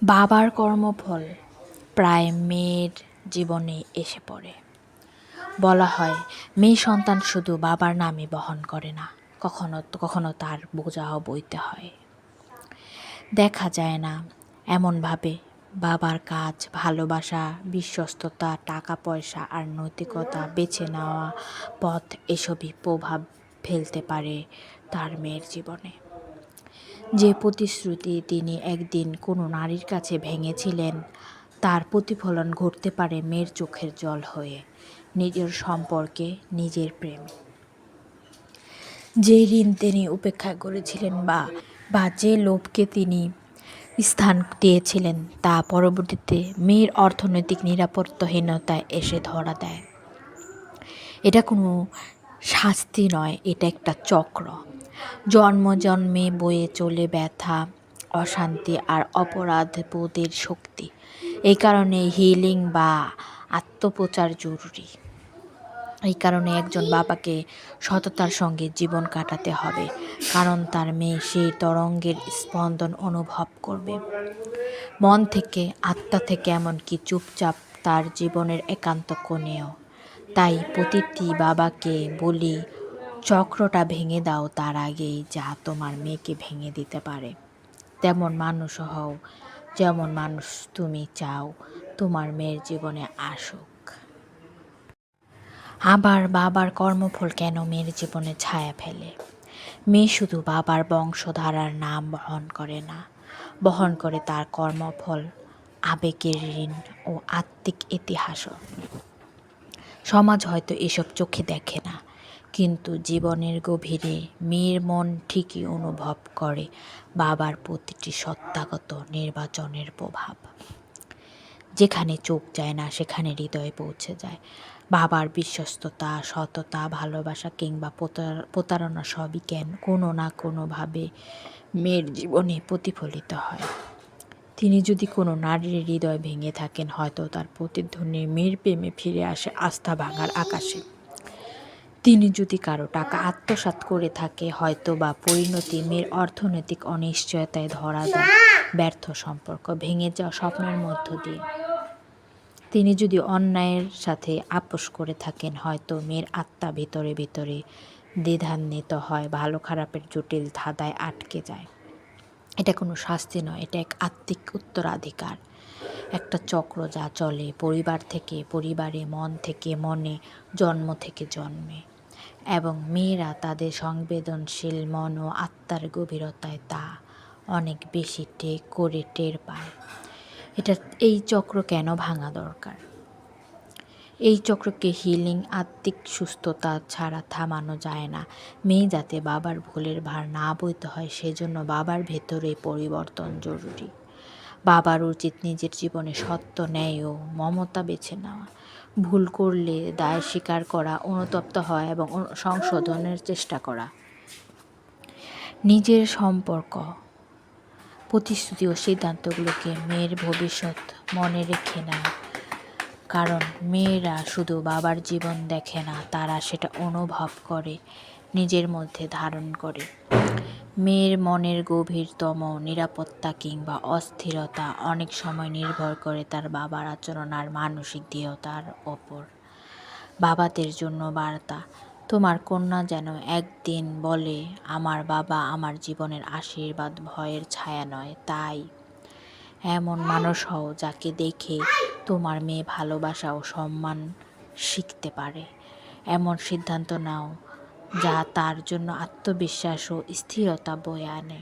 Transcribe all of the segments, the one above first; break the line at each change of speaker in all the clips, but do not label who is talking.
বাবার কর্মফল প্রায় মেয়ের জীবনে এসে পড়ে। বলা হয় মেয়ে সন্তান শুধু বাবার নামই বহন করে না, কখনো কখনো তার বোঝাও বইতে হয়। দেখা যায় না এমনভাবে বাবার কাজ, ভালোবাসা, বিশ্বস্ততা, টাকা পয়সা আর নৈতিকতা বেছে নেওয়া পথ এসবই প্রভাব ফেলতে পারে তার মেয়ের জীবনে। যে প্রতিশ্রুতি তিনি একদিন কোনো নারীর কাছে ভেঙেছিলেন, তার প্রতিফলন ঘটতে পারে মেয়ের চোখের জল হয়ে, নিজের সম্পর্কে, নিজের প্রেমে। যে ঋণ তিনি উপেক্ষা করেছিলেন বা যে লোভকে তিনি স্থান দিয়েছিলেন, তা পরবর্তীতে মেয়ের অর্থনৈতিক নিরাপত্তাহীনতায় এসে ধরা দেয়। এটা কোনো শাস্তি নয়, এটা একটা চক্র। জন্মে বয়ে চলে ব্যথা, অশান্তি আর অপরাধ বোধের শক্তি। এই কারণে হিলিং বা আত্মপ্রচার জরুরি। এই কারণে একজন বাবাকে সততার সঙ্গে জীবন কাটাতে হবে, কারণ তার মেয়ে সেই তরঙ্গের স্পন্দন অনুভব করবে মন থেকে, আত্মা থেকে, এমনকি চুপচাপ তার জীবনের একান্ত কোণেও। তাই প্রতিটি বাবাকে বলি, চক্রটা ভেঙে দাও তার আগেই যা তোমার মেয়েকে ভেঙে দিতে পারে। তেমন মানুষ হও যেমন মানুষ তুমি চাও তোমার মেয়ের জীবনে আসুক। আবার বাবার কর্মফল কেন মেয়ের জীবনে ছায়া ফেলে? মেয়ে শুধু বাবার বংশধারার নাম বহন করে না, বহন করে তার কর্মফল, আবেগের ঋণ ও আত্মিক ইতিহাসও। সমাজ হয়তো এসব চোখে দেখে না, কিন্তু জীবনের গভীরে মেয়ের মন ঠিকই অনুভব করে বাবার প্রতিটি সত্তাগত নির্বাচনের প্রভাব। যেখানে চোখ যায় না সেখানে হৃদয়ে পৌঁছে যায়। বাবার বিশ্বস্ততা, সততা, ভালোবাসা কিংবা প্রতারণা সবই কোনো না কোনোভাবে মেয়ের জীবনে প্রতিফলিত হয়। তিনি যদি কোনো নারীর হৃদয় ভেঙে থাকেন, হয়তো তার প্রতিধ্বনি মেয়ের প্রেমে ফিরে আসে আস্থা ভাঙার আকাশে। তিনি যদি কারো টাকা আত্মসাৎ করে থাকে, হয়তো বা পরিণতি মেয়ের অর্থনৈতিক অনিশ্চয়তায় ধরা দেয় ব্যর্থ সম্পর্ক, ভেঙে যাওয়া স্বপ্নের মধ্য দিয়ে। তিনি যদি অন্যায়ের সাথে আপোষ করে থাকেন, হয়তো মেয়ের আত্মা ভিতরে ভিতরে দ্বিধান্বিত হয়, ভালো খারাপের জটিল ধাঁধায় আটকে যায়। এটা কোনো শাস্তি নয়, এটা এক আত্মিক উত্তরাধিকার, একটা চক্র যা চলে পরিবার থেকে পরিবারে, মন থেকে মনে, জন্ম থেকে জন্মে। এবং মেয়েরা তাদের সংবেদনশীল মন ও আত্মার গভীরতায় তা অনেক বেশি টের পায়। এই চক্র কেন ভাঙা দরকার? এই চক্রকে হিলিং, আত্মিক সুস্থতা ছাড়া থামানো যায় না। মেয়ে যাতে বাবার ভুলের ভার না বইতে হয়, সেজন্য বাবার ভেতরে পরিবর্তন জরুরি। বাবার উচিত নিজের জীবনে সত্য, ন্যায় ও মমতা বেছে নেওয়া। ভুল করলে দায় স্বীকার করা, অনুতপ্ত হওয়া এবং সংশোধনের চেষ্টা করা। নিজের সম্পর্ক, প্রতিশ্রুতি ও সিদ্ধান্তগুলোকে মেয়ের ভবিষ্যৎ মনে রেখে নেওয়া। কারণ মেয়েরা শুধু বাবার জীবন দেখে না, তারা সেটা অনুভব করে, নিজের মধ্যে ধারণ করে। মেয়ের মনের গভীরতম নিরাপত্তা কিংবা অস্থিরতা অনেক সময় নির্ভর করে তার বাবার আচরণ আর মানসিক দৃঢ়তার ওপর। বাবাদের জন্য বার্তা, তোমার কন্যা যেন একদিন বলে, আমার বাবা আমার জীবনের আশীর্বাদ, ভয়ের ছায়া নয়। তাই এমন মানুষ হও যাকে দেখে তোমার মেয়ে ভালোবাসা ও সম্মান শিখতে পারে। এমন সিদ্ধান্ত নাও যা তার জন্য আত্মবিশ্বাস ও স্থিরতা বয়ে আনে।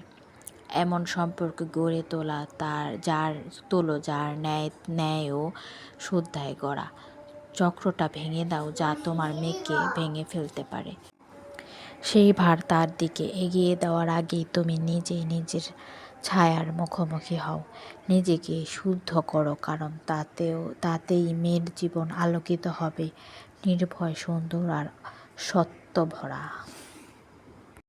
এমন সম্পর্ক গড়ে যার ন্যায় ও শ্রদ্ধায় গড়া। চক্রটা ভেঙে দাও যা তোমার মেয়েকে ভেঙে ফেলতে পারে। সেই ভার তার দিকে এগিয়ে দেওয়ার আগেই তুমি নিজেই নিজের ছায়ার মুখোমুখি হও। নিজেকে শুদ্ধ করো, কারণ তাতেই মেয়ের জীবন আলোকিত হবে, নির্ভয়, সুন্দর আর সত্য ভরা।